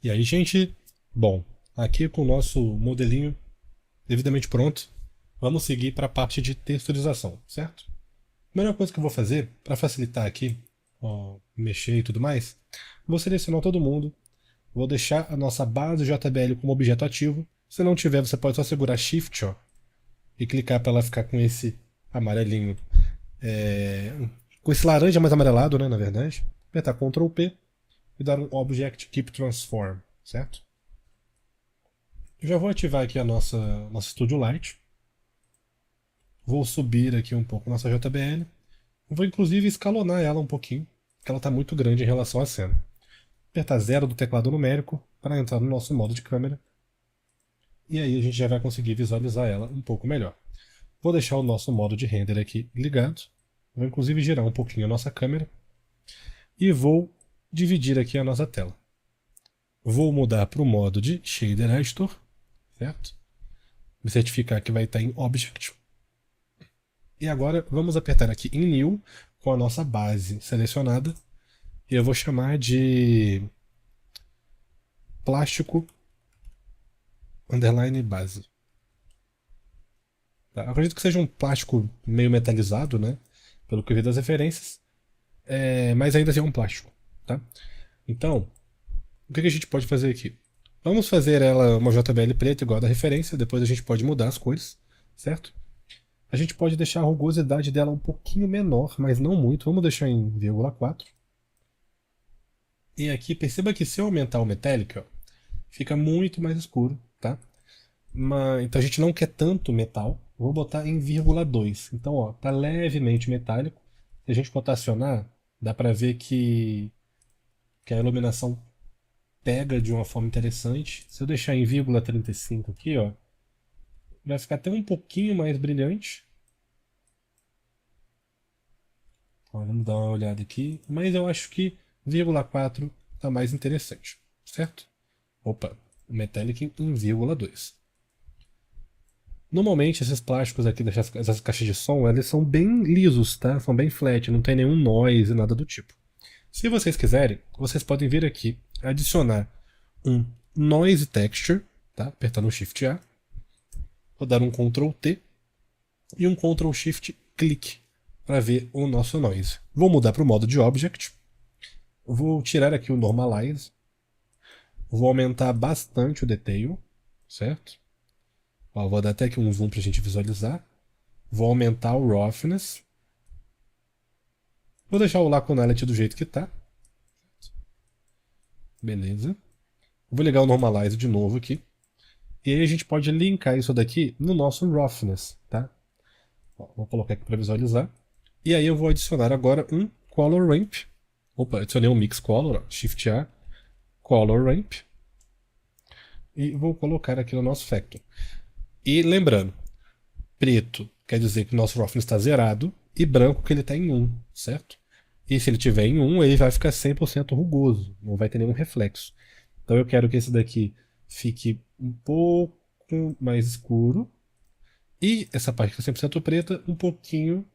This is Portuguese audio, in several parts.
E aí, gente, bom, aqui com o nosso modelinho devidamente pronto, vamos seguir para a parte de texturização, certo? A primeira coisa que eu vou fazer, para facilitar aqui, ó, mexer e tudo mais, vou selecionar todo mundo, vou deixar a nossa base JBL como objeto ativo. Se não tiver, você pode só segurar Shift ó, e clicar para ela ficar com esse amarelinho, é, com esse laranja mais amarelado, né, na verdade. Apertar Ctrl P e dar um Object Keep Transform, certo? Eu já vou ativar aqui a nossa Studio Light. Vou subir aqui um pouco nossa JBL. Vou inclusive escalonar ela um pouquinho, porque ela está muito grande em relação à cena. Apertar 0 do teclado numérico para entrar no nosso modo de câmera. E aí a gente já vai conseguir visualizar ela um pouco melhor. Vou deixar o nosso modo de render aqui ligado. Vou inclusive girar um pouquinho a nossa câmera. E vou dividir aqui a nossa tela. Vou mudar para o modo de Shader Editor, certo? Me certificar que vai estar em Object. E agora vamos apertar aqui em New com a nossa base selecionada. E eu vou chamar de plástico underline base. Tá? Eu acredito que seja um plástico meio metalizado, né? Pelo que eu vi das referências. Mas ainda assim é um plástico. Tá? Então, o que a gente pode fazer aqui? Vamos fazer ela uma JBL preta igual a da referência, depois a gente pode mudar as cores, certo? A gente pode deixar a rugosidade dela um pouquinho menor, mas não muito. Vamos deixar em 0,4. E aqui, perceba que se eu aumentar o metallic, ó, fica muito mais escuro, tá? Então a gente não quer tanto metal. Vou botar em 0,2. Então, ó, tá levemente metálico. Se a gente rotacionar, dá pra ver que a iluminação pega de uma forma interessante. Se eu deixar em 0,35 aqui, ó, vai ficar até um pouquinho mais brilhante. Ó, vamos dar uma olhada aqui. Mas eu acho que 0,4 está mais interessante, certo? Opa, o Metallic em 0,2. Normalmente esses plásticos aqui dessas caixas de som, eles são bem lisos, tá? São bem flat, não tem nenhum noise, nada do tipo. Se vocês quiserem, vocês podem vir aqui, adicionar um Noise Texture, tá? Apertando o Shift A. Vou dar um Ctrl T e um Ctrl Shift Click para ver o nosso noise. Vou mudar para o modo de Object. Vou tirar aqui o Normalize. Vou aumentar bastante o Detail, certo? Ó, vou dar até aqui um zoom para a gente visualizar. Vou aumentar o Roughness. Vou deixar o Laconality do jeito que está. Beleza. Vou ligar o Normalize de novo aqui. E aí a gente pode linkar isso daqui no nosso Roughness, tá? Ó, vou colocar aqui para visualizar. E aí eu vou adicionar agora um Color Ramp. Opa, adicionei um Mix Color, ó, Shift A, Color Ramp. E vou colocar aqui no nosso Factor. E lembrando, preto quer dizer que o nosso roughness está zerado e branco que ele está em 1, certo? E se ele tiver em 1, ele vai ficar 100% rugoso, não vai ter nenhum reflexo. Então eu quero que esse daqui fique um pouco mais escuro e essa parte que é 100% preta um pouquinho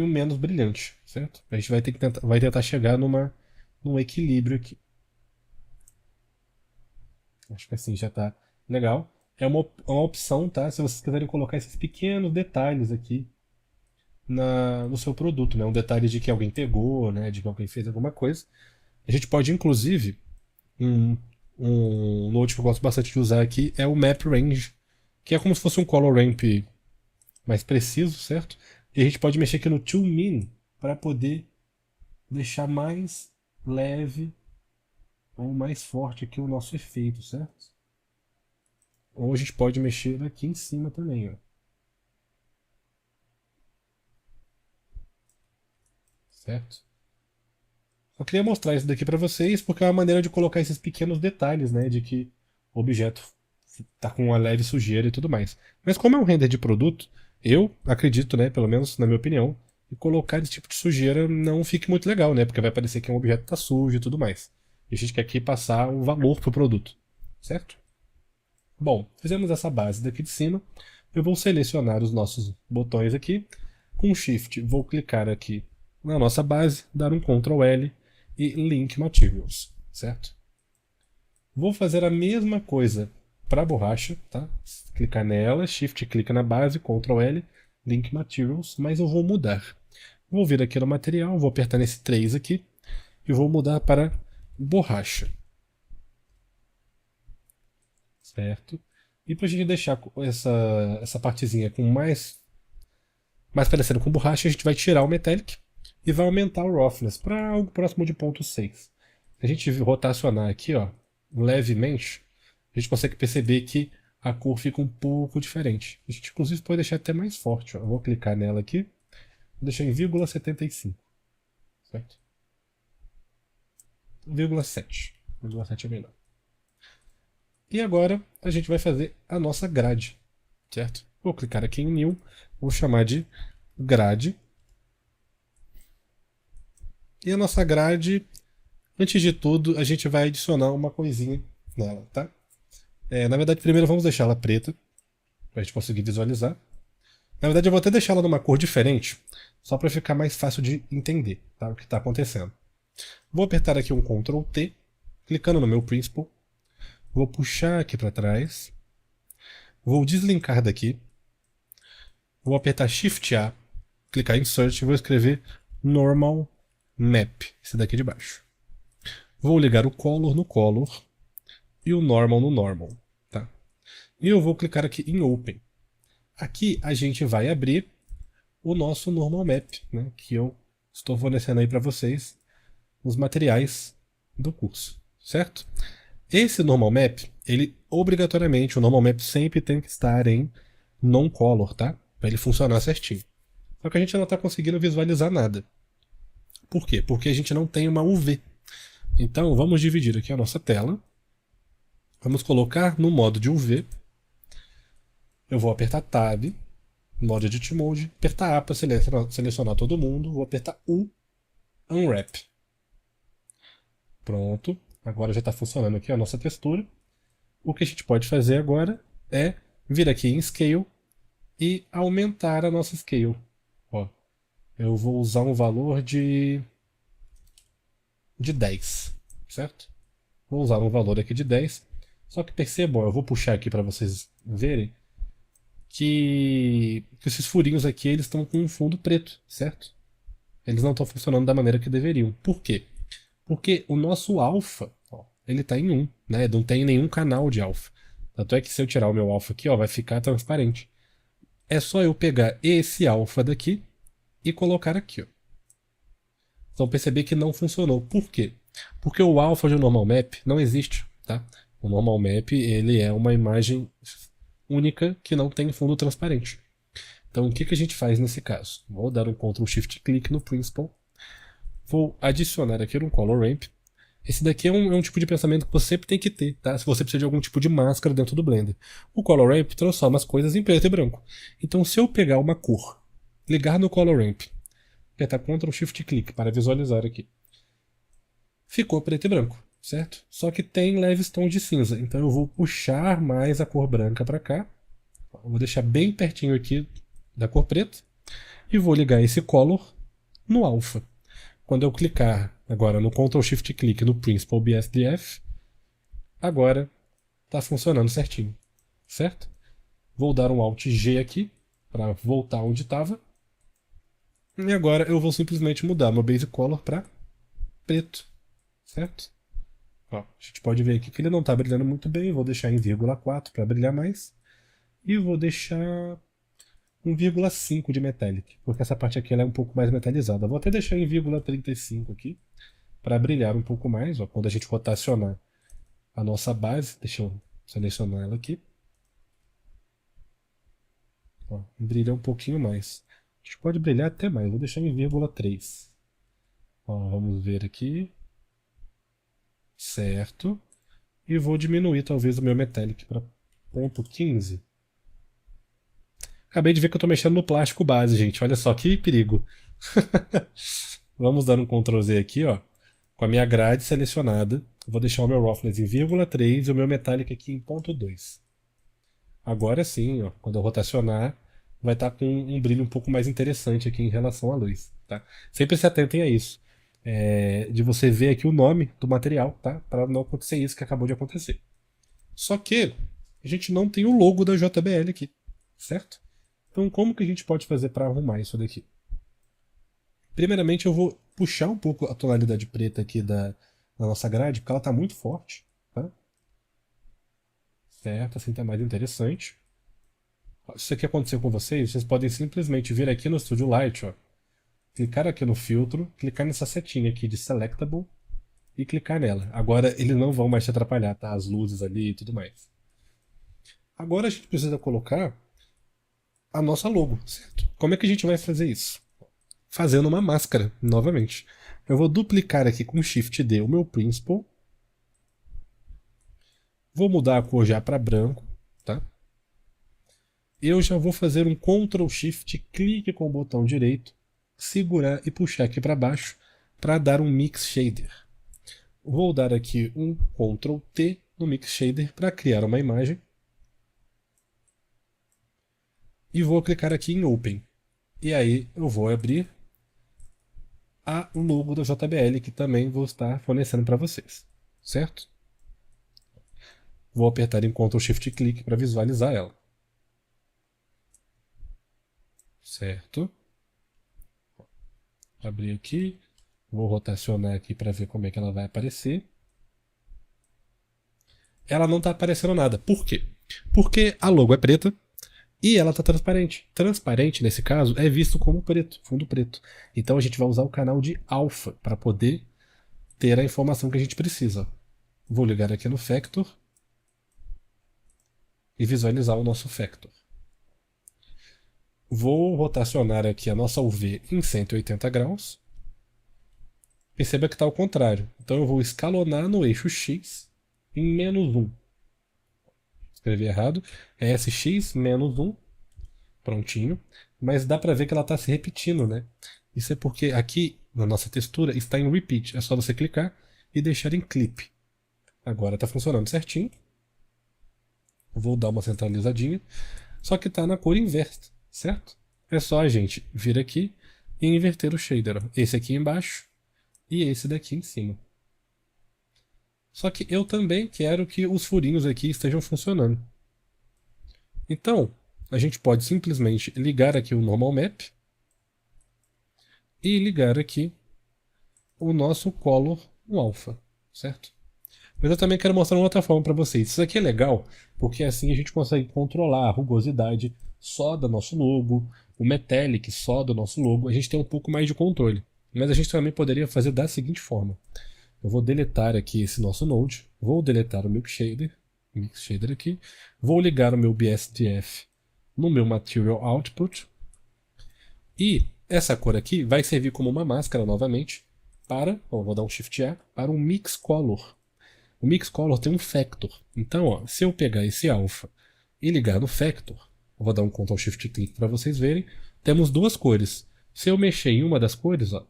menos brilhante, certo? A gente vai tentar chegar num equilíbrio aqui. Acho que assim já está legal. É uma opção, tá? Se vocês quiserem colocar esses pequenos detalhes aqui no seu produto, né? Um detalhe de que alguém pegou, né? De que alguém fez alguma coisa. A gente pode, inclusive, um, um node que eu gosto bastante de usar aqui é o Map Range, que é como se fosse um color ramp mais preciso, certo? E a gente pode mexer aqui no To Min para poder deixar mais leve ou mais forte aqui o nosso efeito, certo? Ou a gente pode mexer aqui em cima também, ó. Certo? Eu queria mostrar isso daqui para vocês porque é uma maneira de colocar esses pequenos detalhes, né, de que o objeto está com uma leve sujeira e tudo mais. Mas como é um render de produto, eu acredito, né, pelo menos na minha opinião, que colocar esse tipo de sujeira não fique muito legal, né, porque vai parecer que um objeto está sujo e tudo mais. E a gente quer aqui passar um valor pro produto, certo? Bom, fizemos essa base daqui de cima. Eu vou selecionar os nossos botões aqui. Com Shift, vou clicar aqui na nossa base, dar um Ctrl L e Link Materials. certo? Vou fazer a mesma coisa para a borracha, tá? Clicar nela, Shift clica na base, Ctrl L, Link Materials, mas eu vou mudar. Vou vir aqui no material, vou apertar nesse 3 aqui e vou mudar para borracha. Certo? E para a gente deixar essa partezinha com mais parecendo com borracha, a gente vai tirar o Metallic e vai aumentar o Roughness para algo próximo de 0,6. Se a gente rotacionar aqui, ó, levemente, a gente consegue perceber que a cor fica um pouco diferente. A gente inclusive pode deixar até mais forte. Ó. Eu vou clicar nela aqui, vou deixar em 0,75. Certo? 0,7. 0,7 é melhor. E agora a gente vai fazer a nossa grade, certo? Vou clicar aqui em New, vou chamar de grade. E a nossa grade, antes de tudo, a gente vai adicionar uma coisinha nela, tá? Na verdade, primeiro vamos deixar ela preta, para a gente conseguir visualizar. Na verdade, eu vou até deixar ela numa cor diferente, só para ficar mais fácil de entender, tá? O que está acontecendo. Vou apertar aqui um Ctrl T, clicando no meu Principal. Vou puxar aqui para trás. Vou deslinkar daqui. Vou apertar Shift A, clicar em Search e vou escrever Normal Map, esse daqui de baixo. Vou ligar o Color no Color e o Normal no Normal. Tá? E eu vou clicar aqui em Open. Aqui a gente vai abrir o nosso Normal Map, né, que eu estou fornecendo aí para vocês nos materiais do curso, certo? Esse Normal Map, ele obrigatoriamente, o Normal Map sempre tem que estar em Non-Color, tá? Para ele funcionar certinho. Só que a gente não está conseguindo visualizar nada. Por quê? Porque a gente não tem uma UV. Então vamos dividir aqui a nossa tela. Vamos colocar no modo de UV. Eu vou apertar Tab, modo Edit Mode, apertar A para selecionar todo mundo, vou apertar U, Unwrap. Pronto, agora já está funcionando aqui a nossa textura. O que a gente pode fazer agora é vir aqui em Scale e aumentar a nossa Scale. Ó, eu vou usar um valor de 10, certo? Vou usar um valor aqui de 10. Só que percebam, eu vou puxar aqui para vocês verem que esses furinhos aqui eles estão com um fundo preto, certo? Eles não estão funcionando da maneira que deveriam. Por quê? Porque o nosso alfa, ó, ele está em 1, né? Não tem nenhum canal de alfa. Tanto é que se eu tirar o meu alfa aqui, ó, vai ficar transparente. É só eu pegar esse alfa daqui e colocar aqui, ó. Então perceber que não funcionou. Por quê? Porque o alfa de normal map não existe, tá? O normal map ele é uma imagem única que não tem fundo transparente. Então o que a gente faz nesse caso? Vou dar um Ctrl Shift clique no Principal. Vou adicionar aqui um Color Ramp. Esse daqui é um tipo de pensamento que você sempre tem que ter, tá? Se você precisa de algum tipo de máscara dentro do Blender. O Color Ramp transforma as coisas em preto e branco. Então se eu pegar uma cor, ligar no Color Ramp, apertar Ctrl Shift clique para visualizar aqui, ficou preto e branco, certo? Só que tem leves tons de cinza. Então eu vou puxar mais a cor branca para cá. Eu vou deixar bem pertinho aqui da cor preta. E vou ligar esse Color no Alpha. Quando eu clicar agora no Ctrl Shift clique no Principal BSDF, agora está funcionando certinho, certo? Vou dar um Alt G aqui para voltar onde estava. E agora eu vou simplesmente mudar meu Base Color para preto, certo? Ó, a gente pode ver aqui que ele não está brilhando muito bem. Vou deixar em 0,4 para brilhar mais. E vou deixar 1,5 de Metallic, porque essa parte aqui ela é um pouco mais metalizada. Vou até deixar em 0,35 aqui, para brilhar um pouco mais, ó, quando a gente rotacionar a nossa base. Deixa eu selecionar ela aqui. Ó, brilha um pouquinho mais. A gente pode brilhar até mais, vou deixar em 0,3. Ó, vamos ver aqui. Certo. E vou diminuir talvez o meu Metallic para 0,15. Acabei de ver que eu estou mexendo no plástico base, gente. Olha só que perigo. Vamos dar um Ctrl Z aqui, ó. Com a minha grade selecionada. Vou deixar o meu Roughness em 0,3 e o meu Metallic aqui em 0,2. Agora sim, ó, quando eu rotacionar, vai estar com um brilho um pouco mais interessante aqui em relação à luz. Tá? Sempre se atentem a isso. de você ver aqui o nome do material, tá? Para não acontecer isso que acabou de acontecer. Só que a gente não tem o logo da JBL aqui, certo? Então como que a gente pode fazer para arrumar isso daqui? Primeiramente eu vou puxar um pouco a tonalidade preta aqui da nossa grade, porque ela está muito forte, tá? Certo, assim tá mais interessante. Se isso aqui aconteceu com vocês, vocês podem simplesmente vir aqui no Studio Light, ó, clicar aqui no filtro, clicar nessa setinha aqui de Selectable e clicar nela. Agora eles não vão mais te atrapalhar, tá? As luzes ali e tudo mais. Agora a gente precisa colocar a nossa logo, certo? Como é que a gente vai fazer isso? Fazendo uma máscara, novamente. Eu vou duplicar aqui com Shift D o meu Principled. Vou mudar a cor já para branco, tá? Eu já vou fazer um Ctrl Shift, clique com o botão direito, segurar e puxar aqui para baixo para dar um Mix Shader. Vou dar aqui um Ctrl T no Mix Shader para criar uma imagem. E vou clicar aqui em Open. E aí eu vou abrir a logo da JBL que também vou estar fornecendo para vocês, certo? Vou apertar em Ctrl Shift Clique para visualizar ela. Certo? Abrir aqui. Vou rotacionar aqui para ver como é que ela vai aparecer. Ela não está aparecendo nada. Por quê? Porque a logo é preta e ela está transparente. Transparente, nesse caso, é visto como preto, fundo preto. Então a gente vai usar o canal de alfa para poder ter a informação que a gente precisa. Vou ligar aqui no Factor e visualizar o nosso Factor. Vou rotacionar aqui a nossa UV em 180 graus. Perceba que está ao contrário. Então eu vou escalonar no eixo X em -1. Escrevi errado. É SX -1. Prontinho. Mas dá para ver que ela está se repetindo, né? Isso é porque aqui na nossa textura está em Repeat. É só você clicar e deixar em Clip. Agora está funcionando certinho. Vou dar uma centralizadinha. Só que está na cor inversa, certo? É só a gente vir aqui e inverter o shader. Esse aqui embaixo e esse daqui em cima. Só que eu também quero que os furinhos aqui estejam funcionando. Então, a gente pode simplesmente ligar aqui o Normal Map e ligar aqui o nosso Color no Alpha, certo? Mas eu também quero mostrar uma outra forma para vocês. Isso aqui é legal, porque assim a gente consegue controlar a rugosidade só do nosso logo, o Metallic só do nosso logo. A gente tem um pouco mais de controle. Mas a gente também poderia fazer da seguinte forma. Eu vou deletar aqui esse nosso node, vou deletar o Mix Shader aqui, vou ligar o meu BSDF no meu Material Output, e essa cor aqui vai servir como uma máscara novamente para, vou dar um Shift A, para um Mix Color. O Mix Color tem um Factor, então ó, se eu pegar esse alpha e ligar no Factor, eu vou dar um Ctrl Shift Click para vocês verem, temos duas cores. Se eu mexer em uma das cores, ó,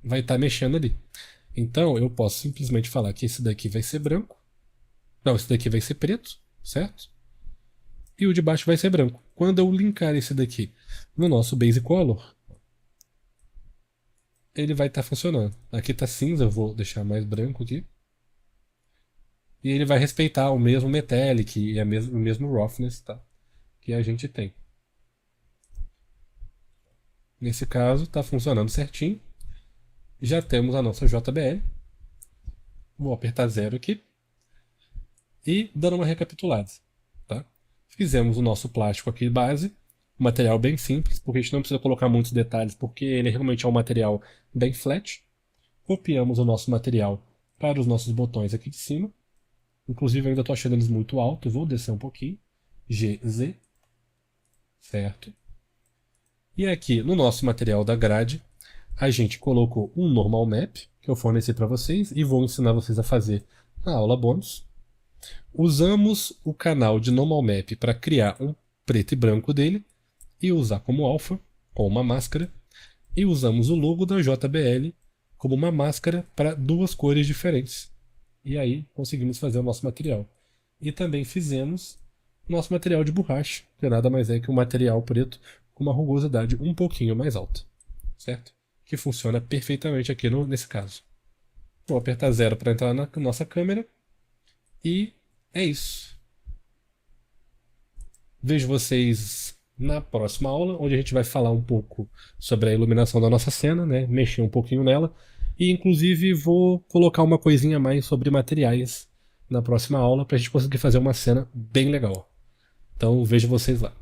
vai estar mexendo ali. Então eu posso simplesmente falar que esse daqui vai ser branco. Não, esse daqui vai ser preto, certo? E o de baixo vai ser branco. Quando eu linkar esse daqui no nosso Base Color, ele vai estar funcionando. Aqui está cinza, eu vou deixar mais branco aqui. E ele vai respeitar o mesmo Metallic e o mesmo Roughness, tá? Que a gente tem. Nesse caso, está funcionando certinho. Já temos a nossa JBL. Vou apertar 0 aqui. E dando uma recapitulada. Tá? Fizemos o nosso plástico aqui base. Um material bem simples, porque a gente não precisa colocar muitos detalhes, porque ele realmente é um material bem flat. Copiamos o nosso material para os nossos botões aqui de cima. Inclusive, eu ainda estou achando eles muito altos. Vou descer um pouquinho. GZ. Certo. E aqui, no nosso material da grade, a gente colocou um normal map, que eu forneci para vocês, e vou ensinar vocês a fazer na aula bônus. Usamos o canal de normal map para criar um preto e branco dele, e usar como alfa, com uma máscara, e usamos o logo da JBL como uma máscara para duas cores diferentes. E aí conseguimos fazer o nosso material. E também fizemos nosso material de borracha, que nada mais é que um material preto com uma rugosidade um pouquinho mais alta. Certo? que funciona perfeitamente aqui nesse caso. Vou apertar 0 para entrar na nossa câmera e é isso. Vejo vocês na próxima aula, onde a gente vai falar um pouco sobre a iluminação da nossa cena, né? Mexer um pouquinho nela. E inclusive vou colocar uma coisinha a mais sobre materiais na próxima aula para a gente conseguir fazer uma cena bem legal. Então vejo vocês lá.